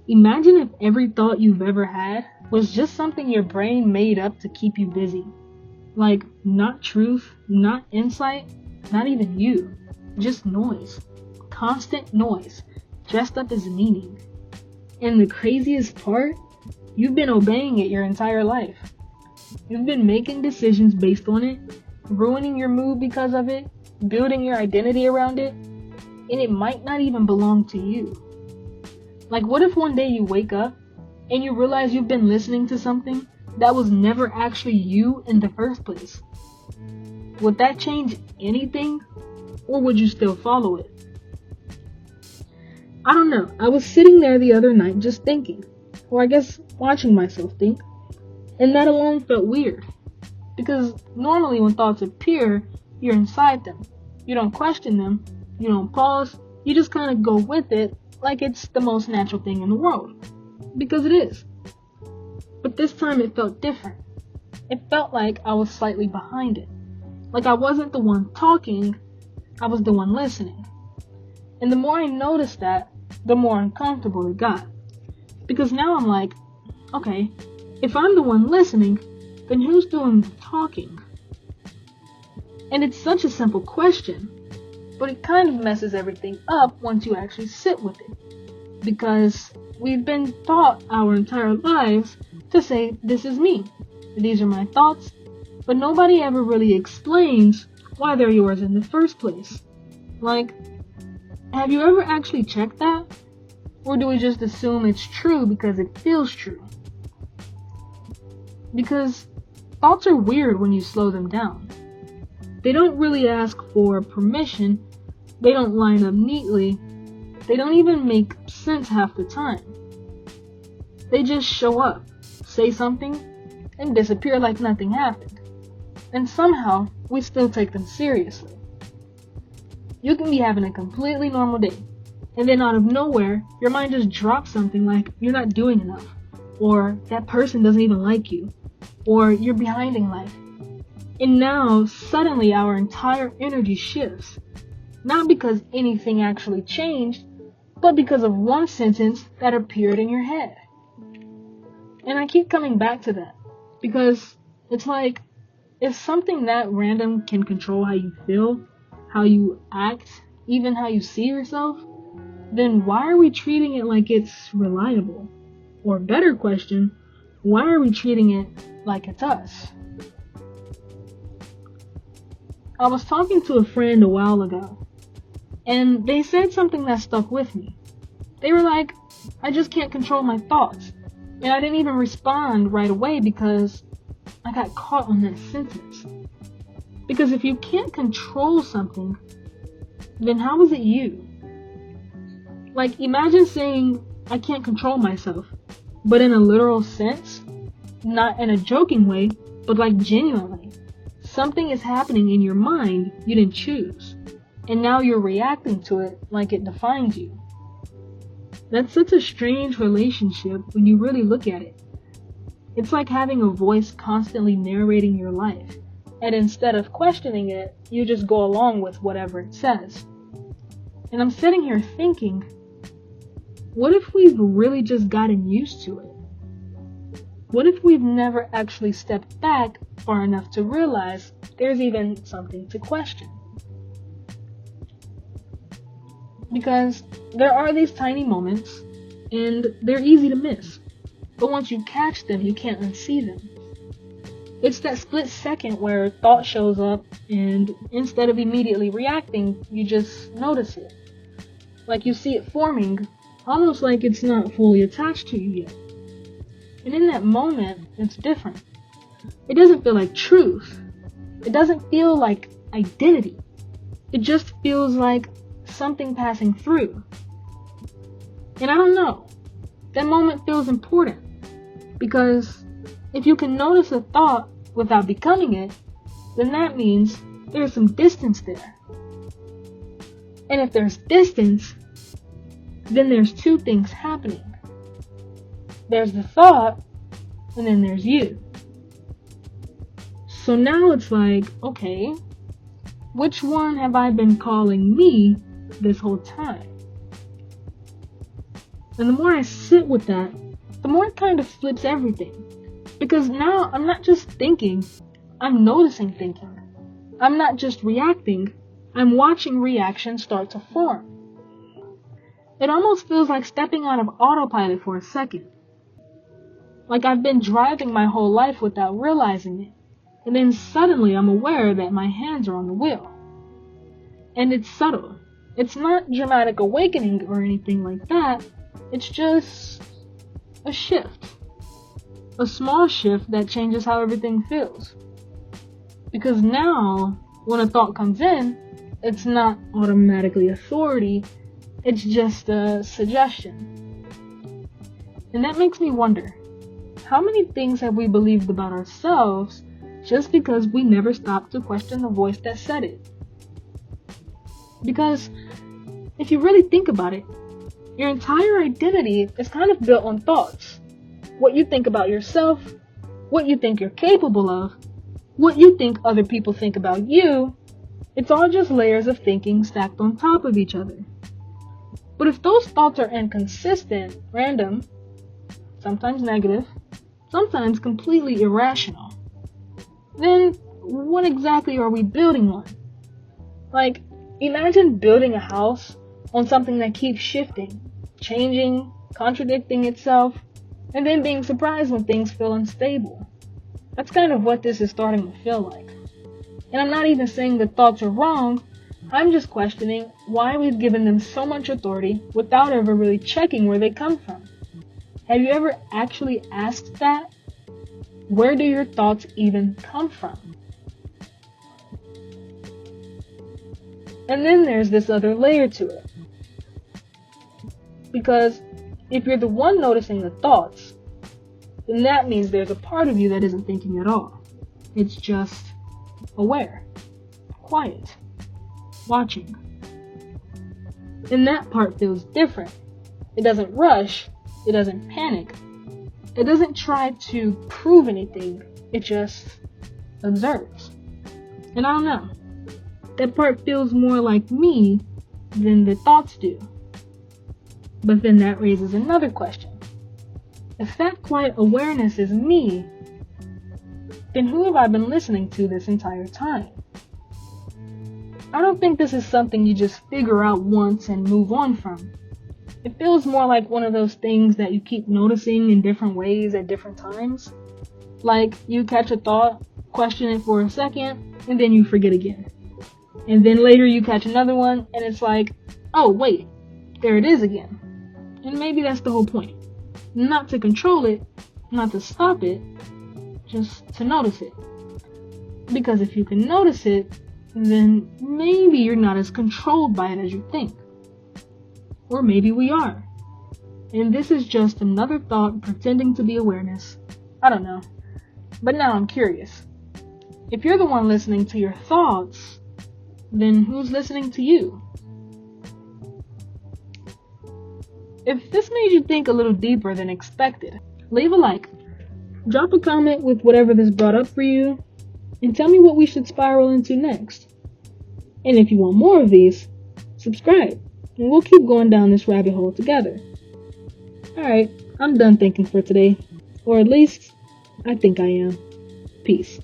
Imagine if every thought you've ever had was just something your brain made up to keep you busy. Like, not truth, not insight, not even you. Just noise. Constant noise, dressed up as meaning. And the craziest part, you've been obeying it your entire life. You've been making decisions based on it, ruining your mood because of it, building your identity around it, and it might not even belong to you. Like, what if one day you wake up and you realize you've been listening to something that was never actually you in the first place? Would that change anything, or would you still follow it? I don't know. I was sitting there the other night just thinking, or I guess watching myself think, and that alone felt weird. Because normally when thoughts appear, you're inside them. You don't question them, you don't pause, you just kind of go with it like it's the most natural thing in the world. Because it is. But this time it felt different. It felt like I was slightly behind it. Like I wasn't the one talking, I was the one listening. And the more I noticed that, the more uncomfortable it got. Because now I'm like, okay, if I'm the one listening, then who's doing the talking? And it's such a simple question, but it kind of messes everything up once you actually sit with it. Because we've been taught our entire lives to say, this is me, these are my thoughts, but nobody ever really explains why they're yours in the first place. Like, have you ever actually checked that? Or do we just assume it's true because it feels true? Because thoughts are weird when you slow them down. They don't really ask for permission, they don't line up neatly, they don't even make sense half the time. They just show up, say something, and disappear like nothing happened. And somehow, we still take them seriously. You can be having a completely normal day, and then out of nowhere, your mind just drops something like, you're not doing enough, or that person doesn't even like you, or you're behind in life. And now, suddenly our entire energy shifts. Not because anything actually changed, but because of one sentence that appeared in your head. And I keep coming back to that, because it's like, if something that random can control how you feel, how you act, even how you see yourself, then why are we treating it like it's reliable? Or better question, why are we treating it like it's us? I was talking to a friend a while ago, and they said something that stuck with me. They were like, I just can't control my thoughts. And I didn't even respond right away because I got caught on that sentence. Because if you can't control something, then how is it you? Like, imagine saying, I can't control myself, but in a literal sense, not in a joking way, but like genuinely. Something is happening in your mind you didn't choose, and now you're reacting to it like it defines you. That's such a strange relationship when you really look at it. It's like having a voice constantly narrating your life, and instead of questioning it, you just go along with whatever it says. And I'm sitting here thinking, what if we've really just gotten used to it? What if we've never actually stepped back far enough to realize there's even something to question? Because there are these tiny moments, and they're easy to miss. But once you catch them, you can't unsee them. It's that split second where thought shows up, and instead of immediately reacting, you just notice it. Like you see it forming, almost like it's not fully attached to you yet. And in that moment, it's different. It doesn't feel like truth. It doesn't feel like identity. It just feels like something passing through. And I don't know. That moment feels important. Because if you can notice a thought without becoming it, then that means there's some distance there. And if there's distance, then there's two things happening. There's the thought, and then there's you. So now it's like, okay, which one have I been calling me this whole time? And the more I sit with that, the more it kind of flips everything. Because now I'm not just thinking, I'm noticing thinking. I'm not just reacting, I'm watching reaction start to form. It almost feels like stepping out of autopilot for a second. Like I've been driving my whole life without realizing it. And then suddenly I'm aware that my hands are on the wheel. And it's subtle. It's not dramatic awakening or anything like that. It's just a shift. A small shift that changes how everything feels. Because now, when a thought comes in, it's not automatically authority, it's just a suggestion. And that makes me wonder, how many things have we believed about ourselves just because we never stopped to question the voice that said it? Because if you really think about it, your entire identity is kind of built on thoughts. What you think about yourself, what you think you're capable of, what you think other people think about you, it's all just layers of thinking stacked on top of each other. But if those thoughts are inconsistent, random, sometimes negative, sometimes completely irrational, then what exactly are we building on? Like, imagine building a house on something that keeps shifting, changing, contradicting itself, and then being surprised when things feel unstable. That's kind of what this is starting to feel like. And I'm not even saying the thoughts are wrong, I'm just questioning why we've given them so much authority without ever really checking where they come from. Have you ever actually asked that? Where do your thoughts even come from? And then there's this other layer to it. Because if you're the one noticing the thoughts, then that means there's a part of you that isn't thinking at all. It's just aware, quiet, watching. And that part feels different. It doesn't rush, it doesn't panic, it doesn't try to prove anything, it just observes. And I don't know, that part feels more like me than the thoughts do. But then that raises another question. If that quiet awareness is me, then who have I been listening to this entire time? I don't think this is something you just figure out once and move on from. It feels more like one of those things that you keep noticing in different ways at different times. Like you catch a thought, question it for a second, and then you forget again. And then later you catch another one, and it's like, oh wait, there it is again. And maybe that's the whole point. Not to control it, not to stop it, just to notice it. Because if you can notice it, then maybe you're not as controlled by it as you think. Or maybe we are. And this is just another thought pretending to be awareness. I don't know. But now I'm curious. If you're the one listening to your thoughts, then who's listening to you? If this made you think a little deeper than expected, leave a like, drop a comment with whatever this brought up for you, and tell me what we should spiral into next. And if you want more of these, subscribe, and we'll keep going down this rabbit hole together. Alright, I'm done thinking for today. Or at least, I think I am. Peace.